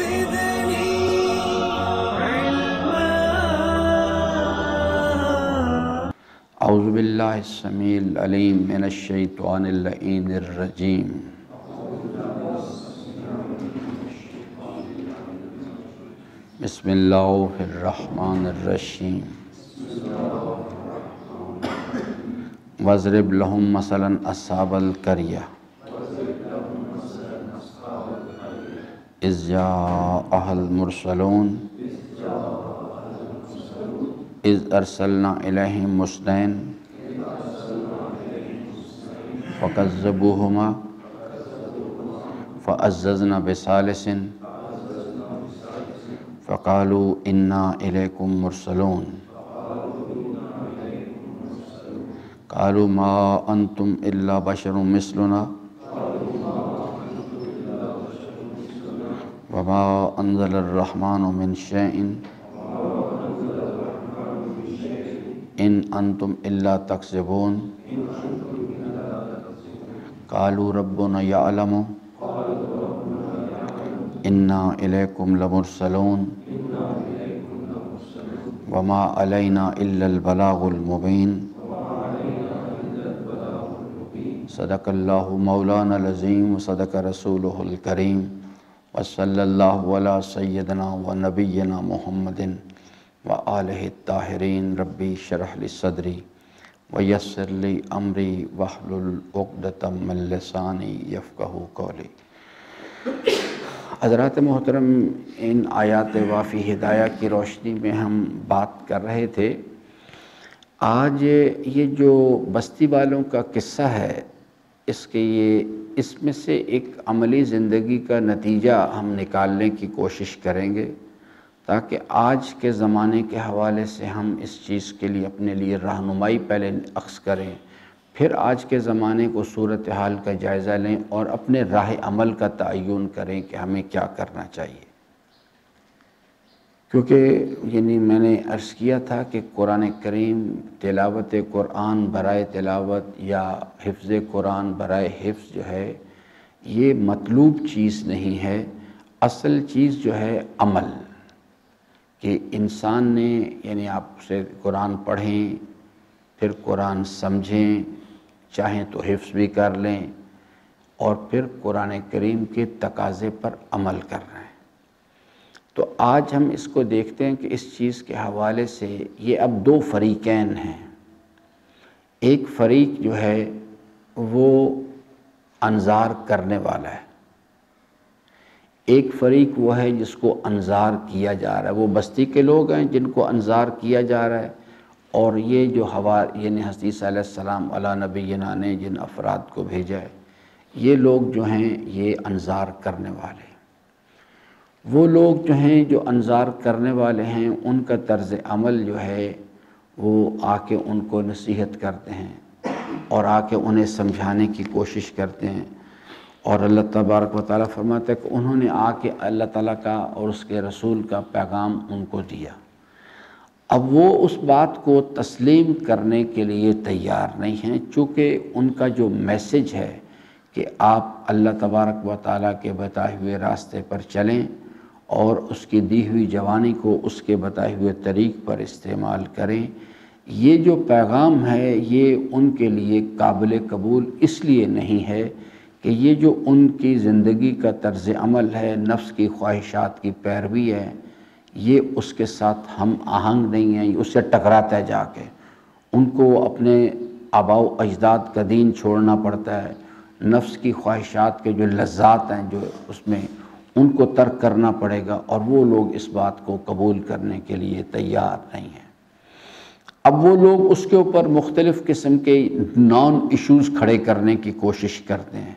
زدني علما. اعوذ باللہ السمیع العلیم من الشیطان اللعین الرجیم. بسم اللہ الرحمن الرحیم. واضرب لهم مثلا اصحاب القریہ اذ جاءها المرسلون اذ ارسلنا الیہم اثنین فکذبوہما فعززنا بثالث فقالوا انا الیکم مرسلون قالوا ما انتم الا بشر مثلنا وما انزل الرحمن من شیء ان انتم الا تکذبون قالوا ربنا یعلم انا الیکم لمرسلون وما علینا الا البلاغ المبین. صدق اللہ مولانا العظیم وصدق رسولہ الکریم وصلی اللہ علی سیدنا و نبینا محمد وآلہ الطاہرین. ربی شرح لی صدری ویسر لی امری واحلل عقدۃ من لسانی یفقہوا قولی. حضرات محترم، ان آیات وافی ہدایہ کی روشنی میں ہم بات کر رہے تھے. آج یہ جو بستی والوں کا قصہ ہے، اس میں سے ایک عملی زندگی کا نتیجہ ہم نکالنے کی کوشش کریں گے، تاکہ آج کے زمانے کے حوالے سے ہم اس چیز کے لیے اپنے لیے رہنمائی پہلے اخذ کریں، پھر آج کے زمانے کو صورتحال کا جائزہ لیں اور اپنے راہ عمل کا تعین کریں کہ ہمیں کیا کرنا چاہیے. کیونکہ میں نے عرض کیا تھا کہ قرآن کریم، تلاوت قرآن برائے تلاوت یا حفظ قرآن برائے حفظ جو ہے، یہ مطلوب چیز نہیں ہے. اصل چیز جو ہے عمل، کہ انسان نے آپ سے قرآن پڑھیں، پھر قرآن سمجھیں، چاہیں تو حفظ بھی کر لیں، اور پھر قرآن کریم کے تقاضے پر عمل کر رہے ہیں. تو آج ہم اس کو دیکھتے ہیں کہ اس چیز کے حوالے سے یہ اب دو فریقین ہیں. ایک فریق جو ہے وہ انذار کرنے والا ہے، ایک فریق وہ ہے جس کو انذار کیا جا رہا ہے. وہ بستی کے لوگ ہیں جن کو انذار کیا جا رہا ہے، اور یہ جو حضرت صلی اللہ علیہ السلام علی نبینا نے جن افراد کو بھیجا ہے، یہ لوگ جو ہیں یہ انذار کرنے والے ہیں. وہ لوگ جو ہیں جو انذار کرنے والے ہیں، ان کا طرز عمل جو ہے وہ آ کے ان کو نصیحت کرتے ہیں اور آ کے انہیں سمجھانے کی کوشش کرتے ہیں. اور اللہ تبارک و تعالیٰ فرماتا ہے کہ انہوں نے آ کے اللہ تعالیٰ کا اور اس کے رسول کا پیغام ان کو دیا. اب وہ اس بات کو تسلیم کرنے کے لیے تیار نہیں ہیں، چونکہ ان کا جو میسج ہے کہ آپ اللہ تبارک و تعالیٰ کے بتائے ہوئے راستے پر چلیں اور اس کی دی ہوئی جوانی کو اس کے بتائے ہوئے طریق پر استعمال کریں، یہ جو پیغام ہے یہ ان کے لیے قابل قبول اس لیے نہیں ہے کہ یہ جو ان کی زندگی کا طرز عمل ہے، نفس کی خواہشات کی پیروی ہے، یہ اس کے ساتھ ہم آہنگ نہیں ہے، اس سے ٹکراتا ہے. جا کے ان کو اپنے آباء و اجداد کا دین چھوڑنا پڑتا ہے، نفس کی خواہشات کے جو لذات ہیں جو اس میں، ان کو ترک کرنا پڑے گا، اور وہ لوگ اس بات کو قبول کرنے کے لیے تیار نہیں ہیں. اب وہ لوگ اس کے اوپر مختلف قسم کے نان ایشوز کھڑے کرنے کی کوشش کرتے ہیں.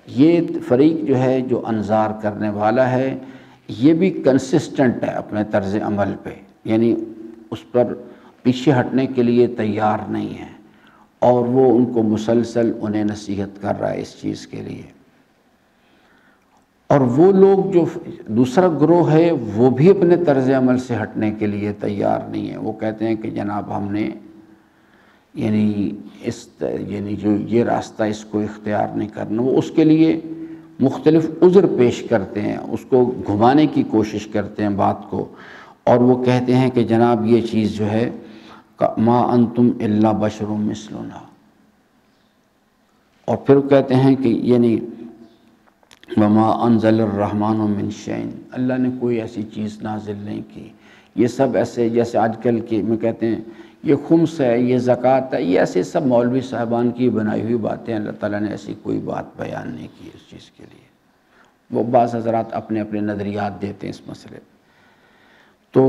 یہ فریق جو ہے جو انذار کرنے والا ہے، یہ بھی کنسسٹنٹ ہے اپنے طرز عمل پہ، اس پر پیچھے ہٹنے کے لیے تیار نہیں ہے، اور وہ ان کو مسلسل انہیں نصیحت کر رہا ہے اس چیز کے لیے. اور وہ لوگ جو دوسرا گروہ ہے وہ بھی اپنے طرز عمل سے ہٹنے کے لیے تیار نہیں ہے. وہ کہتے ہیں کہ جناب ہم نے جو یہ راستہ اس کو اختیار نہیں کرنا. وہ اس کے لیے مختلف عذر پیش کرتے ہیں، اس کو گھمانے کی کوشش کرتے ہیں بات کو، اور وہ کہتے ہیں کہ جناب یہ چیز جو ہے ما انتم الا بشر مثلنا، اور پھر کہتے ہیں کہ یعنی وما انزل الرحمن من شیء، اللہ نے کوئی ایسی چیز نازل نہیں کی۔ یہ سب ایسے جیسے آج کل کے میں کہتے ہیں یہ خمس ہے، یہ زکوٰۃ ہے، یہ ایسے سب مولوی صاحبان کی بنائی ہوئی باتیں، اللہ تعالیٰ نے ایسی کوئی بات بیان نہیں کی اس چیز کے لیے۔ وہ بعض حضرات اپنے اپنے نظریات دیتے ہیں اس مسئلے۔ تو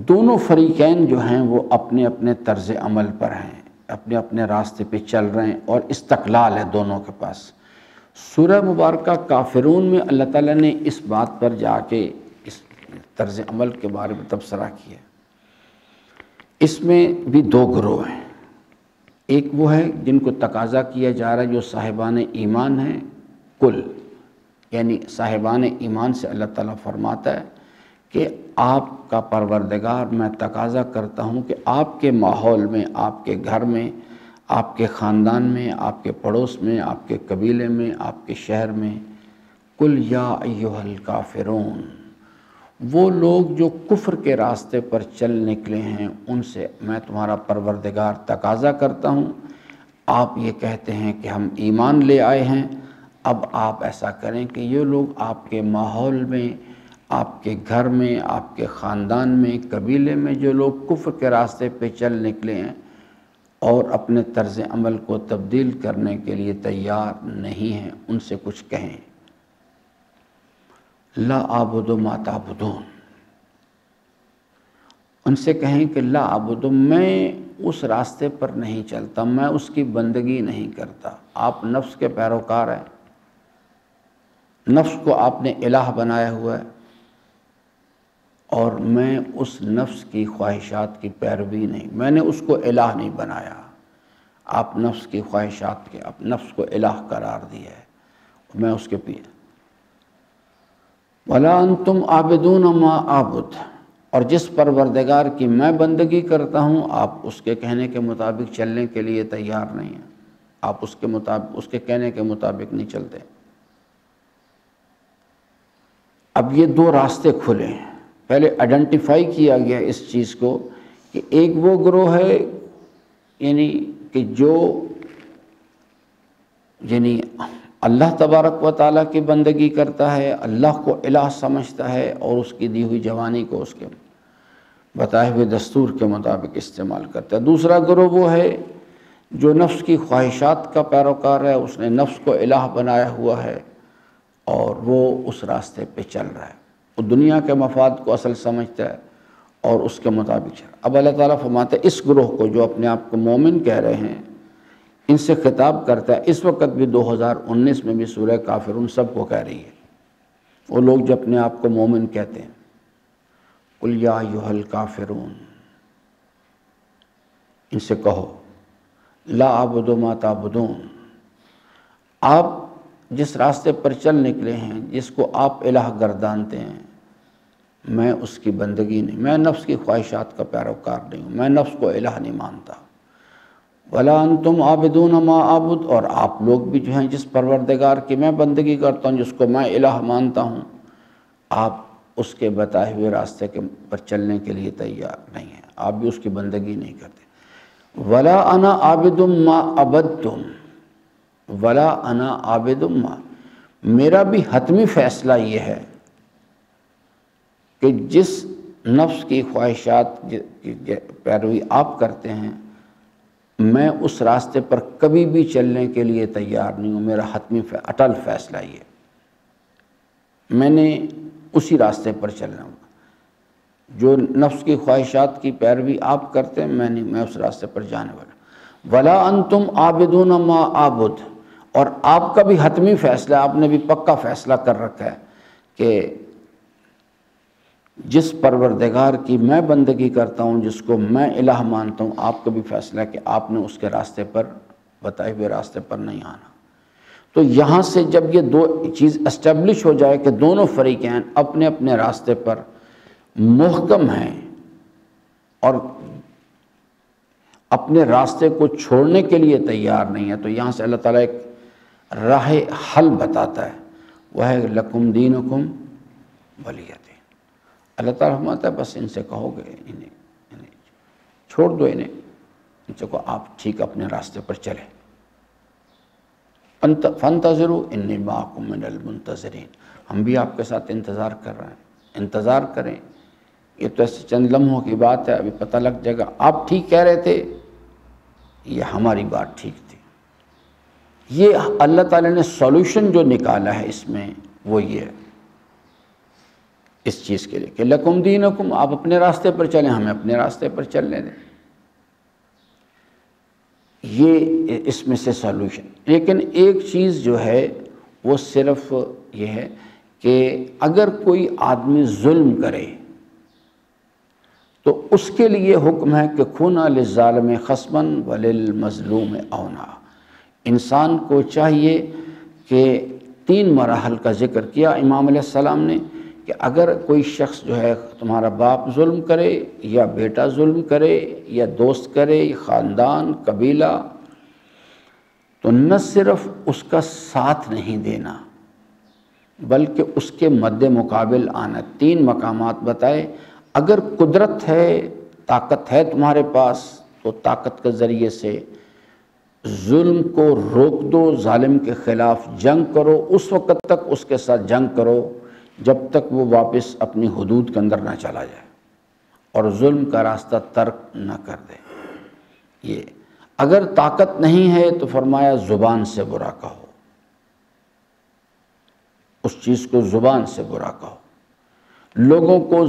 دونوں فریقین جو ہیں وہ اپنے اپنے طرز عمل پر ہیں، اپنے اپنے راستے پہ چل رہے ہیں، اور استقلال ہے دونوں کے پاس۔ سورہ مبارکہ کافرون میں اللہ تعالیٰ نے اس بات پر جا کے اس طرز عمل کے بارے میں تبصرہ کیا۔ اس میں بھی دو گروہ ہیں، ایک وہ ہے جن کو تقاضا کیا جا رہا ہے جو صاحبان ایمان ہیں کل، یعنی صاحبان ایمان سے اللہ تعالیٰ فرماتا ہے کہ آپ کا پروردگار میں تقاضا کرتا ہوں کہ آپ کے ماحول میں، آپ کے گھر میں، آپ کے خاندان میں، آپ کے پڑوس میں، آپ کے قبیلے میں، آپ کے شہر میں، قل یا ایھا الکافرون، وہ لوگ جو کفر کے راستے پر چل نکلے ہیں ان سے میں تمہارا پروردگار تقاضا کرتا ہوں، آپ یہ کہتے ہیں کہ ہم ایمان لے آئے ہیں، اب آپ ایسا کریں کہ یہ لوگ آپ کے ماحول میں، آپ کے گھر میں، آپ کے خاندان میں، قبیلے میں جو لوگ کفر کے راستے پہ چل نکلے ہیں اور اپنے طرز عمل کو تبدیل کرنے کے لیے تیار نہیں ہیں، ان سے کچھ کہیں۔ لا اعبد ما تعبدون، ان سے کہیں کہ لا اعبد، میں اس راستے پر نہیں چلتا، میں اس کی بندگی نہیں کرتا۔ آپ نفس کے پیروکار ہیں، نفس کو آپ نے الہ بنایا ہوا ہے، اور میں اس نفس کی خواہشات کی پیروی نہیں، میں نے اس کو الہ نہیں بنایا۔ آپ نفس کی خواہشات کے، آپ نفس کو الہ قرار دیا ہے، میں اس کے پیچھے۔ وَلَا أَنْتُمْ عَابِدُونَ مَا أَعْبُدُ، اور جس پروردگار کی میں بندگی کرتا ہوں آپ اس کے کہنے کے مطابق چلنے کے لیے تیار نہیں ہیں، آپ اس کے مطابق، اس کے کہنے کے مطابق نہیں چلتے۔ اب یہ دو راستے کھلے ہیں، پہلے آئیڈینٹیفائی کیا گیا اس چیز کو کہ ایک وہ گروہ ہے یعنی کہ جو یعنی اللہ تبارک و تعالیٰ کی بندگی کرتا ہے، اللہ کو الہ سمجھتا ہے اور اس کی دی ہوئی جوانی کو اس کے بتائے ہوئے دستور کے مطابق استعمال کرتا ہے۔ دوسرا گروہ وہ ہے جو نفس کی خواہشات کا پیروکار ہے، اس نے نفس کو الہ بنایا ہوا ہے اور وہ اس راستے پہ چل رہا ہے، وہ دنیا کے مفاد کو اصل سمجھتا ہے اور اس کے مطابق چل رہا ہے۔ اب اللہ تعالیٰ فرماتا ہے اس گروہ کو جو اپنے آپ کو مومن کہہ رہے ہیں، ان سے خطاب کرتا ہے۔ اس وقت بھی 2019 میں بھی سورہ کافرون سب کو کہہ رہی ہے، وہ لوگ جو اپنے آپ کو مومن کہتے ہیں، قل یا ایھا الکافرون، ان سے کہو لا اعبد ما تعبدون، آپ جس راستے پر چل نکلے ہیں، جس کو آپ الہ گردانتے ہیں، میں اس کی بندگی نہیں، میں نفس کی خواہشات کا پیروکار نہیں ہوں، میں نفس کو الہ نہیں مانتا۔ وَلَا أَنْتُمْ عَابِدُونَ مَا أَعْبُدُ، اور آپ لوگ بھی جو ہیں جس پروردگار کی میں بندگی کرتا ہوں، جس کو میں الہ مانتا ہوں، آپ اس کے بتائے ہوئے راستے کے پر چلنے کے لیے تیار نہیں ہیں، آپ بھی اس کی بندگی نہیں کرتے۔ وَلَا أَنَا عَابِدٌ مَا عَبَدتُّمْ، وَلَا أَنَا عَابِدٌ مَا، میرا بھی حتمی فیصلہ یہ ہے کہ جس نفس کی خواہشات کی پیروی آپ کرتے ہیں، میں اس راستے پر کبھی بھی چلنے کے لیے تیار نہیں ہوں، میرا حتمی اٹل فیصلہ یہ، میں نے اسی راستے پر چلنا ہوں، جو نفس کی خواہشات کی پیروی آپ کرتے ہیں میں نہیں، میں اس راستے پر جانے والا۔ وَلَا أَنْتُمْ عَابِدُونَ مَا أَعْبُدُ، اور آپ کا بھی حتمی فیصلہ، آپ نے بھی پکا فیصلہ کر رکھا ہے کہ جس پروردگار کی میں بندگی کرتا ہوں، جس کو میں الہ مانتا ہوں، آپ کا بھی فیصلہ ہے کہ آپ نے اس کے راستے پر، بتائے ہوئے راستے پر نہیں آنا۔ تو یہاں سے جب یہ دو چیز اسٹیبلش ہو جائے کہ دونوں فریقین اپنے اپنے راستے پر محکم ہیں اور اپنے راستے کو چھوڑنے کے لیے تیار نہیں ہے، تو یہاں سے اللہ تعالیٰ ایک راہ حل بتاتا ہے۔ وہ ہے لکم دینکم ولی دین۔ اللہ تعالیٰ فرماتا ہے بس ان سے کہو گے انہیں چھوڑ دو، انہیں ان سے کہو آپ ٹھیک اپنے راستے پر چلیں۔ فانتظروا انی معکم من المنتظرین، ہم بھی آپ کے ساتھ انتظار کر رہے ہیں، انتظار کریں۔ یہ تو ایسے چند لمحوں کی بات ہے، ابھی پتہ لگ جائے گا آپ ٹھیک کہہ رہے تھے یہ ہماری بات ٹھیک تھی۔ یہ اللہ تعالیٰ نے سولوشن جو نکالا ہے اس میں وہ یہ ہے اس چیز کے لیے کہ لکم دینکم، آپ اپنے راستے پر چلیں، ہمیں اپنے راستے پر چلنے دیں، یہ اس میں سے سولوشن۔ لیکن ایک چیز جو ہے وہ صرف یہ ہے کہ اگر کوئی آدمی ظلم کرے تو اس کے لیے حکم ہے کہ کھونا للظالم خصما وللمظلوم اونا۔ انسان کو چاہیے کہ 3 مراحل کا ذکر کیا امام علیہ السلام نے کہ اگر کوئی شخص جو ہے تمہارا باپ ظلم کرے یا بیٹا ظلم کرے یا دوست کرے یا خاندان قبیلہ، تو نہ صرف اس کا ساتھ نہیں دینا بلکہ اس کے مد مقابل آنا۔ 3 مقامات بتائے، اگر قدرت ہے، طاقت ہے تمہارے پاس تو طاقت کے ذریعے سے ظلم کو روک دو، ظالم کے خلاف جنگ کرو، اس وقت تک اس کے ساتھ جنگ کرو جب تک وہ واپس اپنی حدود کے اندر نہ چلا جائے اور ظلم کا راستہ ترک نہ کر دے۔ یہ اگر طاقت نہیں ہے تو فرمایا زبان سے برا کہو، اس چیز کو زبان سے برا کہو، لوگوں کو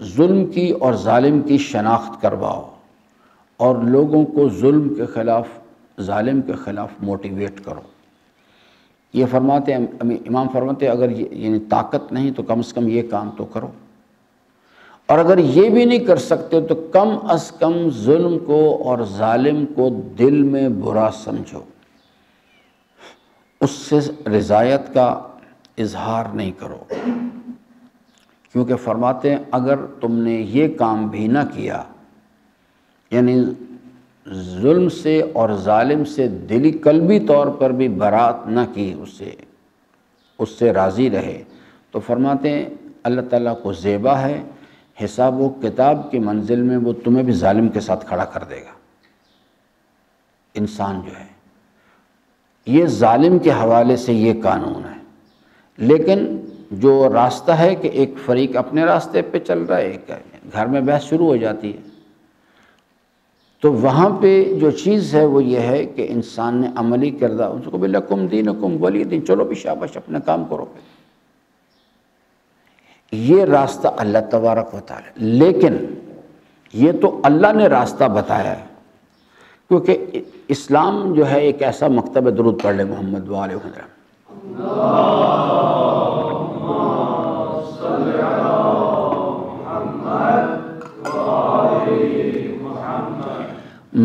ظلم کی اور ظالم کی شناخت کرواؤ اور لوگوں کو ظلم کے خلاف، ظالم کے خلاف موٹیویٹ کرو۔ یہ فرماتے ہیں امام فرماتے ہیں اگر یعنی طاقت نہیں تو کم از کم یہ کام تو کرو، اور اگر یہ بھی نہیں کر سکتے تو کم از کم ظلم کو اور ظالم کو دل میں برا سمجھو، اس سے رضایت کا اظہار نہیں کرو، کیونکہ فرماتے ہیں اگر تم نے یہ کام بھی نہ کیا، یعنی ظلم سے اور ظالم سے دلی قلبی طور پر بھی برات نہ کی، اس سے راضی رہے، تو فرماتے ہیں اللہ تعالیٰ کو زیبا ہے، حساب و کتاب کی منزل میں وہ تمہیں بھی ظالم کے ساتھ کھڑا کر دے گا۔ انسان جو ہے یہ ظالم کے حوالے سے یہ قانون ہے، لیکن جو راستہ ہے کہ ایک فریق اپنے راستے پہ چل رہا ہے، ایک گھر میں بحث شروع ہو جاتی ہے، تو وہاں پہ جو چیز ہے وہ یہ ہے کہ انسان نے عملی کردہ اس کو بھی لکم دینکم ولی دین، چلو بھی شاباش اپنا کام کرو پہ، یہ راستہ اللہ تبارک و تعالی، لیکن یہ تو اللہ نے راستہ بتایا ہے، کیونکہ اسلام جو ہے ایک ایسا مکتب ہے، درود پڑھ لے محمد وآلہ وسلم۔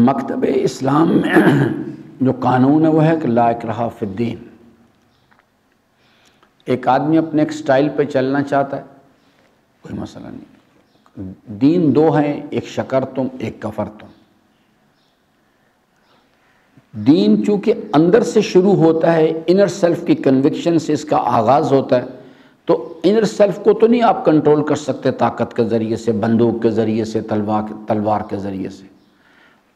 مکتب اسلام میں جو قانون ہے وہ ہے کہ لا اکراہ فی الدین۔ ایک آدمی اپنے ایک سٹائل پہ چلنا چاہتا ہے، کوئی مسئلہ نہیں، دین 2 ہیں، ایک شکرتم ایک کفرتم۔ دین چونکہ اندر سے شروع ہوتا ہے، انر سیلف کی کنوکشن سے اس کا آغاز ہوتا ہے، تو انر سیلف کو تو نہیں آپ کنٹرول کر سکتے طاقت کے ذریعے سے، بندوق کے ذریعے سے، تلوار کے ذریعے سے۔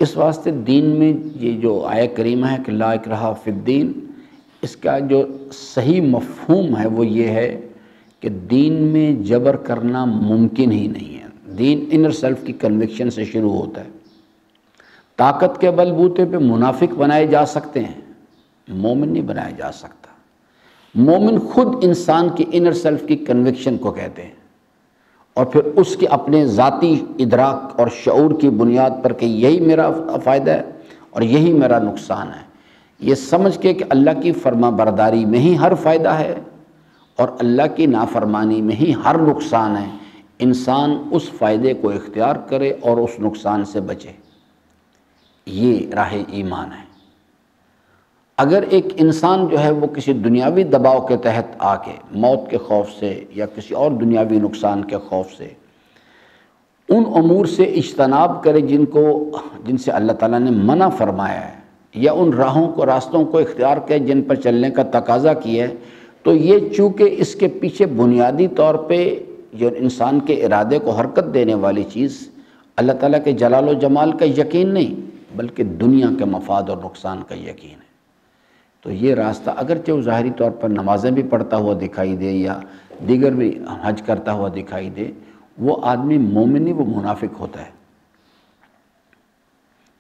اس واسطے دین میں یہ جو آیہ کریمہ ہے کہ لا اکراہ فی الدین، اس کا جو صحیح مفہوم ہے وہ یہ ہے کہ دین میں جبر کرنا ممکن ہی نہیں ہے۔ دین انر سیلف کی کنوکشن سے شروع ہوتا ہے۔ طاقت کے بل بوتے پہ منافق بنائے جا سکتے ہیں، مومن نہیں بنایا جا سکتا۔ مومن خود انسان کی انر سیلف کی کنوکشن کو کہتے ہیں، اور پھر اس کے اپنے ذاتی ادراک اور شعور کی بنیاد پر کہ یہی میرا فائدہ ہے اور یہی میرا نقصان ہے، یہ سمجھ کے کہ اللہ کی فرما برداری میں ہی ہر فائدہ ہے اور اللہ کی نافرمانی میں ہی ہر نقصان ہے، انسان اس فائدے کو اختیار کرے اور اس نقصان سے بچے، یہ راہ ایمان ہے۔ اگر ایک انسان جو ہے وہ کسی دنیاوی دباؤ کے تحت آ کے موت کے خوف سے یا کسی اور دنیاوی نقصان کے خوف سے ان امور سے اجتناب کرے جن سے اللہ تعالیٰ نے منع فرمایا ہے، یا ان راستوں کو اختیار کرے جن پر چلنے کا تقاضا کیا ہے، تو یہ چونکہ اس کے پیچھے بنیادی طور پہ جو انسان کے ارادے کو حرکت دینے والی چیز اللہ تعالیٰ کے جلال و جمال کا یقین نہیں بلکہ دنیا کے مفاد اور نقصان کا یقین ہے، تو یہ راستہ اگرچہ وہ ظاہری طور پر نمازیں بھی پڑھتا ہوا دکھائی دے یا دیگر بھی حج کرتا ہوا دکھائی دے، وہ آدمی مومن نہیں، وہ منافق ہوتا ہے،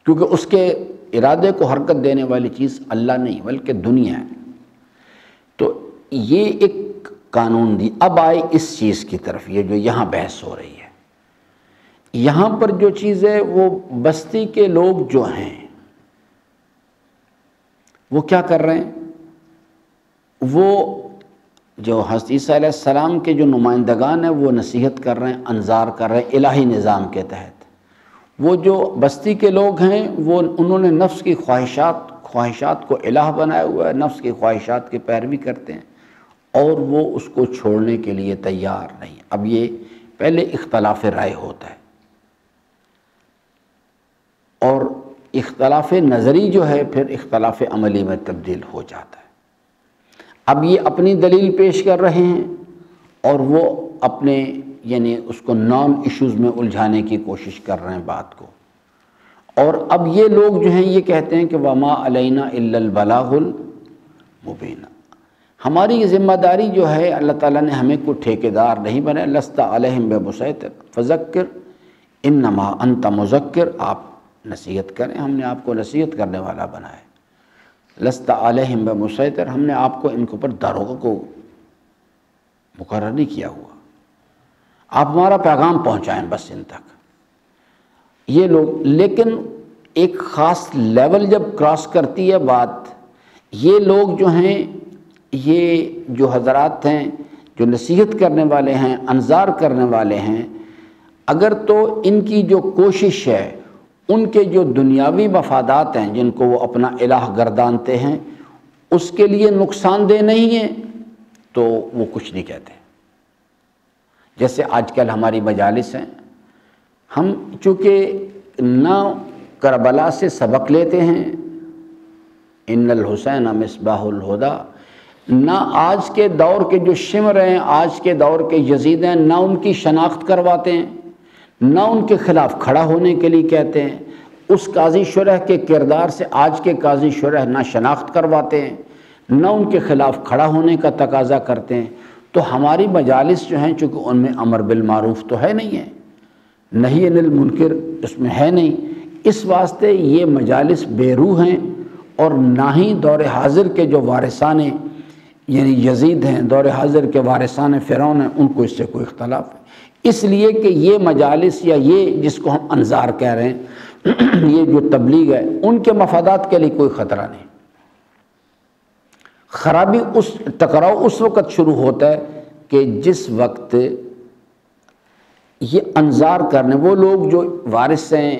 کیونکہ اس کے ارادے کو حرکت دینے والی چیز اللہ نہیں بلکہ دنیا ہے۔ تو یہ ایک قانون دی۔ اب آئے اس چیز کی طرف، یہ جو یہاں بحث ہو رہی ہے، یہاں پر جو چیز ہے وہ بستی کے لوگ جو ہیں وہ کیا کر رہے ہیں، وہ جو حضرت عیسیٰ علیہ السلام کے جو نمائندگان ہیں وہ نصیحت کر رہے ہیں، انذار کر رہے ہیں الہی نظام کے تحت۔ وہ جو بستی کے لوگ ہیں وہ انہوں نے نفس کی خواہشات کو الہ بنایا ہوا ہے، نفس کی خواہشات کی پیروی کرتے ہیں اور وہ اس کو چھوڑنے کے لیے تیار نہیں۔ اب یہ پہلے اختلاف رائے ہوتا ہے اور اختلاف نظری جو ہے پھر اختلاف عملی میں تبدیل ہو جاتا ہے۔ اب یہ اپنی دلیل پیش کر رہے ہیں اور وہ اپنے یعنی اس کو نان ایشوز میں الجھانے کی کوشش کر رہے ہیں بات کو، اور اب یہ لوگ جو ہیں یہ کہتے ہیں کہ وما علینا الا البلاغ المبین، ہماری ذمہ داری جو ہے اللہ تعالیٰ نے ہمیں کوئی ٹھیکیدار نہیں بنایا، لست علیہم بمسیطر فذکر انما انت مذکر، آپ نصیحت کریں، ہم نے آپ کو نصیحت کرنے والا بنایا، لست علیہم بمسیطر، ہم نے آپ کو ان کے اوپر داروغہ کو مقرر نہیں کیا ہوا، آپ ہمارا پیغام پہنچائیں بس ان تک۔ یہ لوگ لیکن ایک خاص لیول جب کراس کرتی ہے بات، یہ لوگ جو ہیں، یہ جو حضرات ہیں جو نصیحت کرنے والے ہیں، انذار کرنے والے ہیں، اگر تو ان کی جو کوشش ہے، ان کے جو دنیاوی مفادات ہیں جن کو وہ اپنا الہ گردانتے ہیں، اس کے لیے نقصان دہ نہیں ہے تو وہ کچھ نہیں کہتے۔ جیسے آج کل ہماری مجالس ہیں، ہم چونکہ نہ کربلا سے سبق لیتے ہیں، ان الحسین مصباح الہدیٰ، نہ آج کے دور کے جو شمر ہیں، آج کے دور کے یزید ہیں، نہ ان کی شناخت کرواتے ہیں، نہ ان کے خلاف کھڑا ہونے کے لیے کہتے ہیں، اس قاضی شرح کے کردار سے آج کے قاضی شرح نہ شناخت کرواتے ہیں، نہ ان کے خلاف کھڑا ہونے کا تقاضا کرتے ہیں۔ تو ہماری مجالس جو ہیں چونکہ ان میں امر بالمعروف تو ہے نہیں ہے، نہی عن المنکر اس میں ہے نہیں، اس واسطے یہ مجالس بے روح ہیں، اور نہ ہی دور حاضر کے جو وارثان یعنی یزید ہیں، دور حاضر کے وارثان فرعون ہیں، ان کو اس سے کوئی اختلاف ہے۔ اس لیے کہ یہ مجالس یا یہ جس کو ہم انذار کہہ رہے ہیں، یہ جو تبلیغ ہے، ان کے مفادات کے لیے کوئی خطرہ نہیں۔ خرابی ٹکراؤ اس وقت شروع ہوتا ہے کہ جس وقت یہ انذار کرنے، وہ لوگ جو وارث ہیں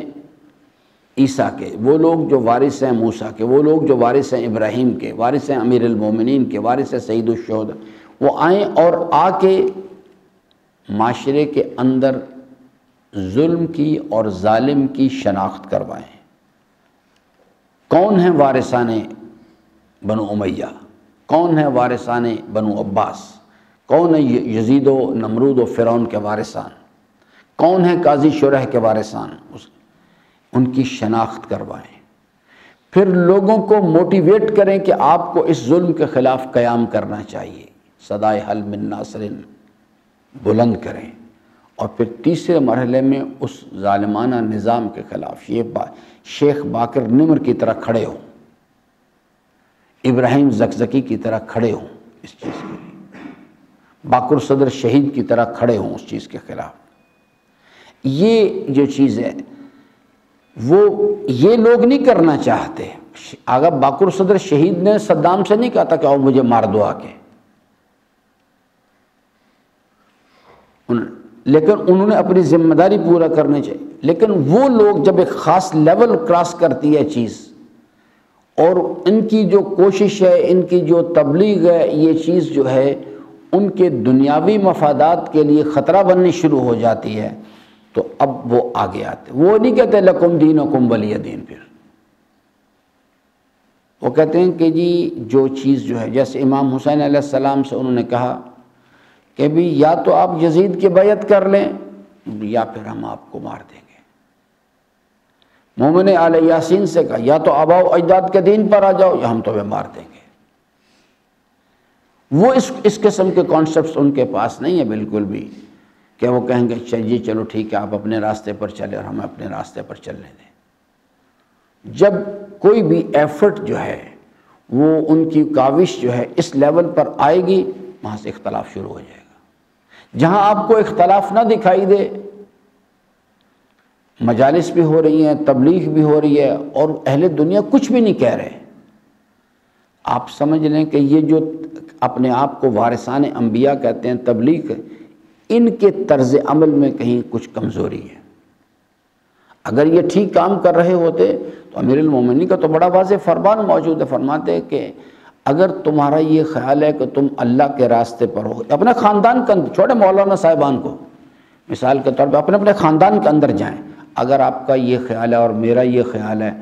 عیسیٰ کے، وہ لوگ جو وارث ہیں موسیٰ کے، وہ لوگ جو وارث ہیں ابراہیم کے، وارث ہیں امیر المومنین کے، وارث ہیں سید الشہداء، وہ آئیں اور آ کے معاشرے کے اندر ظلم کی اور ظالم کی شناخت کروائیں۔ کون ہیں وارثان بنو امیہ، کون ہیں وارثان بنو عباس، کون ہیں یزید و نمرود و فرعون کے وارثان، کون ہیں قاضی شرح کے وارثان، ان کی شناخت کروائیں، پھر لوگوں کو موٹیویٹ کریں کہ آپ کو اس ظلم کے خلاف قیام کرنا چاہیے، صدائے حل من ناصر بلند کریں، اور پھر تیسرے مرحلے میں اس ظالمانہ نظام کے خلاف یہ شیخ باقر نمر کی طرح کھڑے ہوں، ابراہیم زکزکی کی طرح کھڑے ہوں، اس چیز کے لیے باقر صدر شہید کی طرح کھڑے ہوں اس چیز کے خلاف۔ یہ جو چیز ہے وہ یہ لوگ نہیں کرنا چاہتے۔ اگر باقر صدر شہید نے صدام سے نہیں کہا تھا کہ آؤ مجھے مار دو آ کے، لیکن انہوں نے اپنی ذمہ داری پورا کرنی چاہیے۔ لیکن وہ لوگ جب ایک خاص لیول کراس کرتی ہے چیز، اور ان کی جو کوشش ہے، ان کی جو تبلیغ ہے، یہ چیز جو ہے ان کے دنیاوی مفادات کے لیے خطرہ بننی شروع ہو جاتی ہے، تو اب وہ آگے آتے، وہ نہیں کہتے لکم دینکم ولی دین، پھر وہ کہتے ہیں کہ جی جو چیز جو ہے، جیسے امام حسین علیہ السلام سے انہوں نے کہا کہ بھی یا تو آپ یزید کی بیعت کر لیں یا پھر ہم آپ کو مار دیں گے۔ مومن آل یاسین سے کہا یا تو آباء و اجداد کے دین پر آ جاؤ یا ہم تمہیں مار دیں گے۔ وہ اس قسم کے کانسیپٹس ان کے پاس نہیں ہے بالکل بھی، کہ وہ کہیں گے چلیے چلو ٹھیک ہے آپ اپنے راستے پر چلیں اور ہمیں اپنے راستے پر چلنے دیں۔ جب کوئی بھی ایفرٹ جو ہے وہ ان کی کاوش جو ہے اس لیول پر آئے گی، وہاں سے اختلاف شروع ہو جائے گا۔ جہاں آپ کو اختلاف نہ دکھائی دے، مجالس بھی ہو رہی ہیں، تبلیغ بھی ہو رہی ہے اور اہل دنیا کچھ بھی نہیں کہہ رہے، آپ سمجھ لیں کہ یہ جو اپنے آپ کو وارثان انبیاء کہتے ہیں تبلیغ، ان کے طرز عمل میں کہیں کچھ کمزوری ہے۔ اگر یہ ٹھیک کام کر رہے ہوتے تو امیر المومنین کا تو بڑا واضح فرمان موجود ہے، فرماتے ہیں کہ اگر تمہارا یہ خیال ہے کہ تم اللہ کے راستے پر ہو، اپنے خاندان کا چھوڑے مولانا صاحبان کو، مثال کے طور پہ اپنے خاندان کے اندر جائیں، اگر آپ کا یہ خیال ہے اور میرا یہ خیال ہے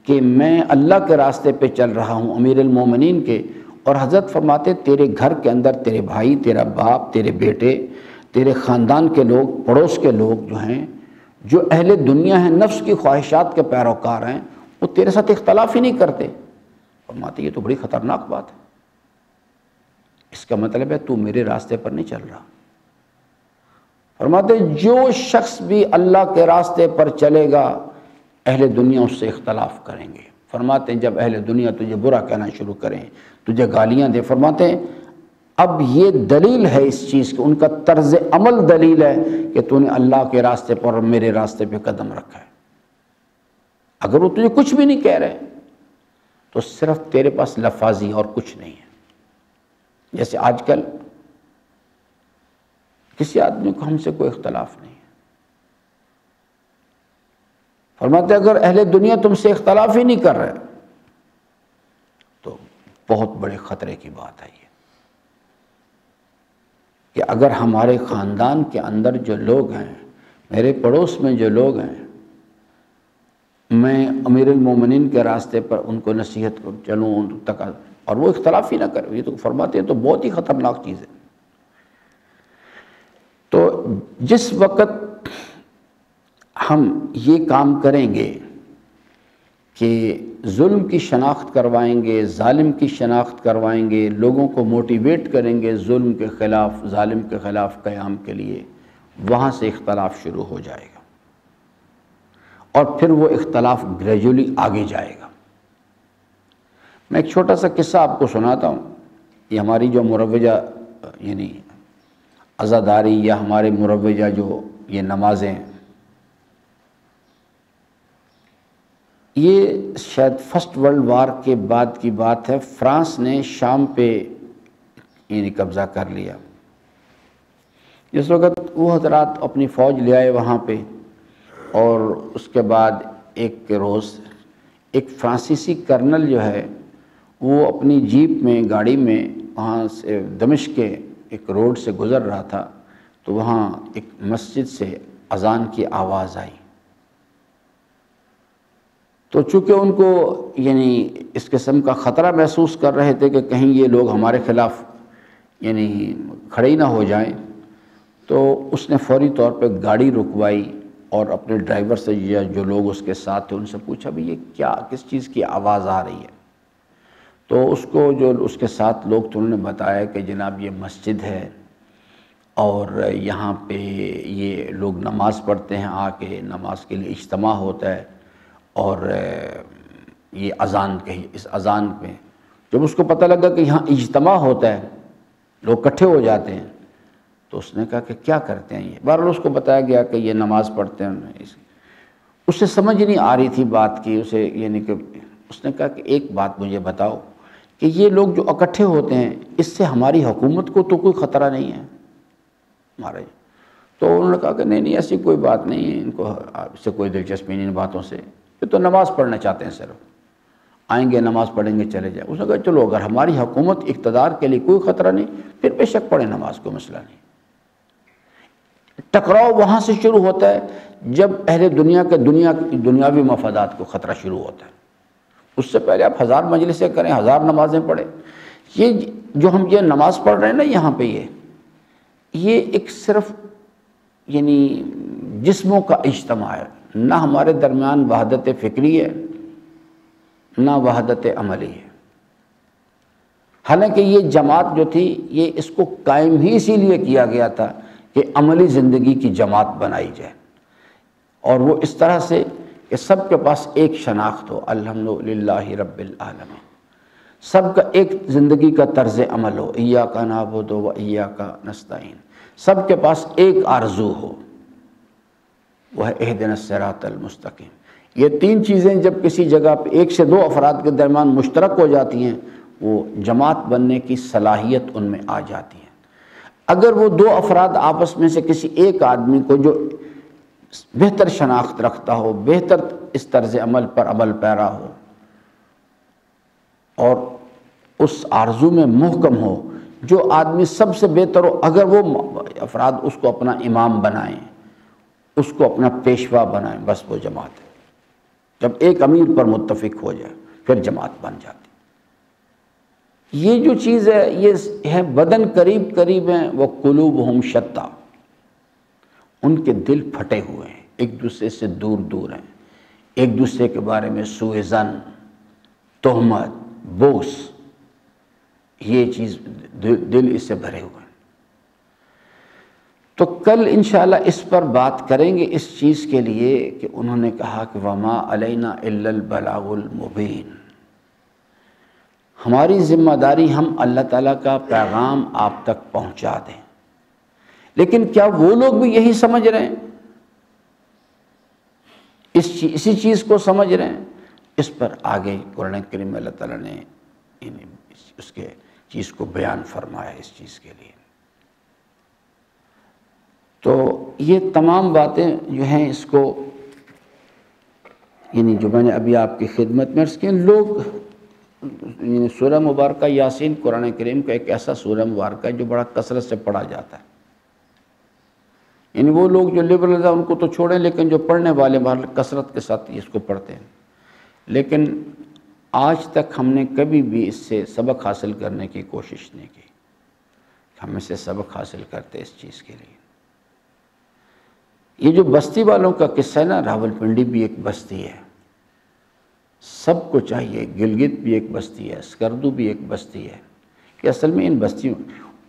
کہ میں اللہ کے راستے پہ چل رہا ہوں امیر المومنین کے، اور حضرت فرماتے تیرے گھر کے اندر تیرے بھائی، تیرا باپ، تیرے بیٹے، تیرے خاندان کے لوگ، پڑوس کے لوگ جو ہیں، جو اہل دنیا ہیں، نفس کی خواہشات کے پیروکار ہیں، وہ تیرے ساتھ اختلاف ہی نہیں کرتے، فرماتے یہ تو بڑی خطرناک بات ہے، اس کا مطلب ہے تو میرے راستے پر نہیں چل رہا۔ فرماتے جو شخص بھی اللہ کے راستے پر چلے گا اہل دنیا اس سے اختلاف کریں گے۔ فرماتے ہیں جب اہل دنیا تجھے برا کہنا شروع کریں، تجھے گالیاں دے، فرماتے ہیں اب یہ دلیل ہے اس چیز کی، ان کا طرز عمل دلیل ہے کہ تو نے اللہ کے راستے پر اور میرے راستے پہ قدم رکھا ہے۔ اگر وہ تجھے کچھ بھی نہیں کہہ رہے تو صرف تیرے پاس لفاظی اور کچھ نہیں ہے۔ جیسے آج کل کسی آدمی کو ہم سے کوئی اختلاف نہیں ہے، فرماتے اگر اہل دنیا تم سے اختلاف ہی نہیں کر رہے تو بہت بڑے خطرے کی بات ہے یہ، کہ اگر ہمارے خاندان کے اندر جو لوگ ہیں، میرے پڑوس میں جو لوگ ہیں، میں امیر المومنین کے راستے پر ان کو نصیحت کر چلوں ان تک اور وہ اختلاف ہی نہ کرے، یہ تو فرماتے ہیں تو بہت ہی خطرناک چیز ہے۔ تو جس وقت ہم یہ کام کریں گے کہ ظلم کی شناخت کروائیں گے، ظالم کی شناخت کروائیں گے، لوگوں کو موٹیویٹ کریں گے ظلم کے خلاف، ظالم کے خلاف قیام کے لیے، وہاں سے اختلاف شروع ہو جائے گا اور پھر وہ اختلاف گریجولی آگے جائے گا۔ میں ایک چھوٹا سا قصہ آپ کو سناتا ہوں۔ یہ ہماری جو مروجہ یعنی عزاداری یا ہمارے مروجہ جو یہ نمازیں، یہ شاید فرسٹ ورلڈ وار کے بعد کی بات ہے، فرانس نے شام پہ یعنی قبضہ کر لیا۔ جس وقت وہ حضرات اپنی فوج لے آئے وہاں پہ، اور اس کے بعد ایک روز ایک فرانسیسی کرنل جو ہے وہ اپنی جیپ میں، گاڑی میں وہاں سے دمشق کے ایک روڈ سے گزر رہا تھا، تو وہاں ایک مسجد سے اذان کی آواز آئی۔ تو چونکہ ان کو یعنی اس قسم کا خطرہ محسوس کر رہے تھے کہ کہیں یہ لوگ ہمارے خلاف یعنی کھڑے ہی نہ ہو جائیں، تو اس نے فوری طور پہ گاڑی رکوائی اور اپنے ڈرائیور سے یا جو لوگ اس کے ساتھ تھے ان سے پوچھا بھی یہ کیا، کس چیز کی آواز آ رہی ہے؟ تو اس کو جو اس کے ساتھ لوگ تھے انہوں نے بتایا کہ جناب یہ مسجد ہے اور یہاں پہ یہ لوگ نماز پڑھتے ہیں، آ کے نماز کے لیے اجتماع ہوتا ہے، اور یہ اذان کہی، اس اذان میں جب اس کو پتہ لگا کہ یہاں اجتماع ہوتا ہے، لوگ اکٹھے ہو جاتے ہیں، تو اس نے کہا کہ کیا کرتے ہیں یہ؟ بہرحال اس کو بتایا گیا کہ یہ نماز پڑھتے ہیں۔ اسے سمجھ نہیں آ رہی تھی بات کی، اسے یعنی کہ اس نے کہا کہ ایک بات مجھے بتاؤ کہ یہ لوگ جو اکٹھے ہوتے ہیں اس سے ہماری حکومت کو تو کوئی خطرہ نہیں ہے ہمارے؟ تو انہوں نے کہا کہ نہیں ایسی کوئی بات نہیں ہے، ان کو اس سے کوئی دلچسپی نہیں ان باتوں سے، یہ تو نماز پڑھنا چاہتے ہیں صرف، آئیں گے نماز پڑھیں گے چلے جائیں۔ اس نے کہا چلو اگر ہماری حکومت اقتدار کے لیے کوئی خطرہ نہیں پھر بے شک پڑھیں نماز، کوئی مسئلہ نہیں۔ ٹکراؤ وہاں سے شروع ہوتا ہے جب اہل دنیا کے دنیاوی مفادات کو خطرہ شروع ہوتا ہے، اس سے پہلے آپ 1000 مجلسیں کریں، 1000 نمازیں پڑھیں. یہ جو ہم یہ نماز پڑھ رہے ہیں نا یہاں پہ، یہ ایک صرف یعنی جسموں کا اجتماع ہے، نہ ہمارے درمیان وحدت فکری ہے نہ وحدت عملی ہے. حالانکہ یہ جماعت جو تھی یہ اس کو قائم ہی اسی لیے کیا گیا تھا کہ عملی زندگی کی جماعت بنائی جائے، اور وہ اس طرح سے کہ سب کے پاس ایک شناخت ہو، الحمدللہ رب العالمین، سب کا ایک زندگی کا طرز عمل ہو، ایاک نعبد و ایاک نستعین، سب کے پاس ایک آرزو ہو، وہ ہے اہدنا الصراط المستقیم. یہ 3 چیزیں جب کسی جگہ پہ 1 سے 2 افراد کے درمیان مشترک ہو جاتی ہیں، وہ جماعت بننے کی صلاحیت ان میں آ جاتی ہے. اگر وہ 2 افراد آپس میں سے کسی ایک آدمی کو جو بہتر شناخت رکھتا ہو، بہتر اس طرز عمل پر عمل پیرا ہو اور اس آرزو میں محکم ہو، جو آدمی سب سے بہتر ہو، اگر وہ افراد اس کو اپنا امام بنائیں، اس کو اپنا پیشوا بنائیں، بس وہ جماعت ہے. جب ایک امیر پر متفق ہو جائے پھر جماعت بن جاتی. یہ جو چیز ہے یہ ہے بدن قریب قریب ہیں، وہ قلوبہم شتیٰ، ان کے دل پھٹے ہوئے ہیں، ایک دوسرے سے دور دور ہیں، ایک دوسرے کے بارے میں سوء ظن، تہمت، بغض، یہ چیز دل اس سے بھرے ہوئے ہیں. تو کل انشاءاللہ اس پر بات کریں گے، اس چیز کے لیے کہ انہوں نے کہا کہ وَمَا عَلَيْنَا إِلَّا الْبَلَاغُ الْمُبِينُ، ہماری ذمہ داری ہم اللہ تعالیٰ کا پیغام آپ تک پہنچا دیں. لیکن کیا وہ لوگ بھی یہی سمجھ رہے ہیں، اسی چیز کو سمجھ رہے ہیں؟ اس پر آگے قرآن کریم میں اللہ تعالیٰ نے اس کے چیز کو بیان فرمایا اس چیز کے لیے. تو یہ تمام باتیں جو ہیں اس کو یعنی جو میں نے ابھی آپ کی خدمت میں عرض کی، لوگ یعنی سورہ مبارکہ یاسین قرآن کریم کا ایک ایسا سورہ مبارکہ ہے جو بڑا کثرت سے پڑھا جاتا ہے. یعنی وہ لوگ جو لبرل ہیں ان کو تو چھوڑیں، لیکن جو پڑھنے والے کثرت کے ساتھ اس کو پڑھتے ہیں. لیکن آج تک ہم نے کبھی بھی اس سے سبق حاصل کرنے کی کوشش نہیں کی. ہم اس سے سبق حاصل کرتے اس چیز کے لیے. یہ جو بستی والوں کا قصہ ہے نا، راولپنڈی بھی ایک بستی ہے، سب کو چاہیے، گلگت بھی ایک بستی ہے، اسکردو بھی ایک بستی ہے، کہ اصل میں ان بستیوں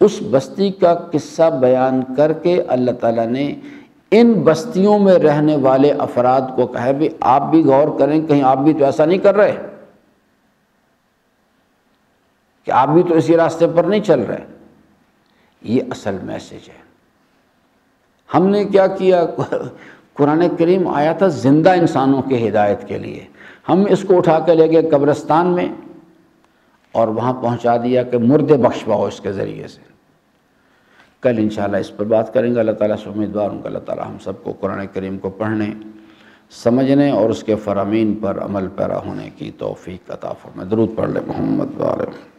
اس بستی کا قصہ بیان کر کے اللہ تعالیٰ نے ان بستیوں میں رہنے والے افراد کو کہا بھی آپ بھی غور کریں، کہیں آپ بھی تو ایسا نہیں کر رہے کہ آپ بھی تو اسی راستے پر نہیں چل رہے. یہ اصل میسج ہے. ہم نے کیا کیا، قرآن کریم آیا تھا زندہ انسانوں کے ہدایت کے لیے، ہم اس کو اٹھا کے لے گئے قبرستان میں اور وہاں پہنچا دیا کہ مردے بخش پاؤ اس کے ذریعے سے. کل انشاءاللہ اس پر بات کریں گے. اللہ تعالیٰ سے امیدوار ہوں کہ اللہ تعالیٰ ہم سب کو قرآن کریم کو پڑھنے، سمجھنے اور اس کے فرامین پر عمل پیرا ہونے کی توفیق عطا فرمائے. درود پڑھ لیں محمد وعلیہ.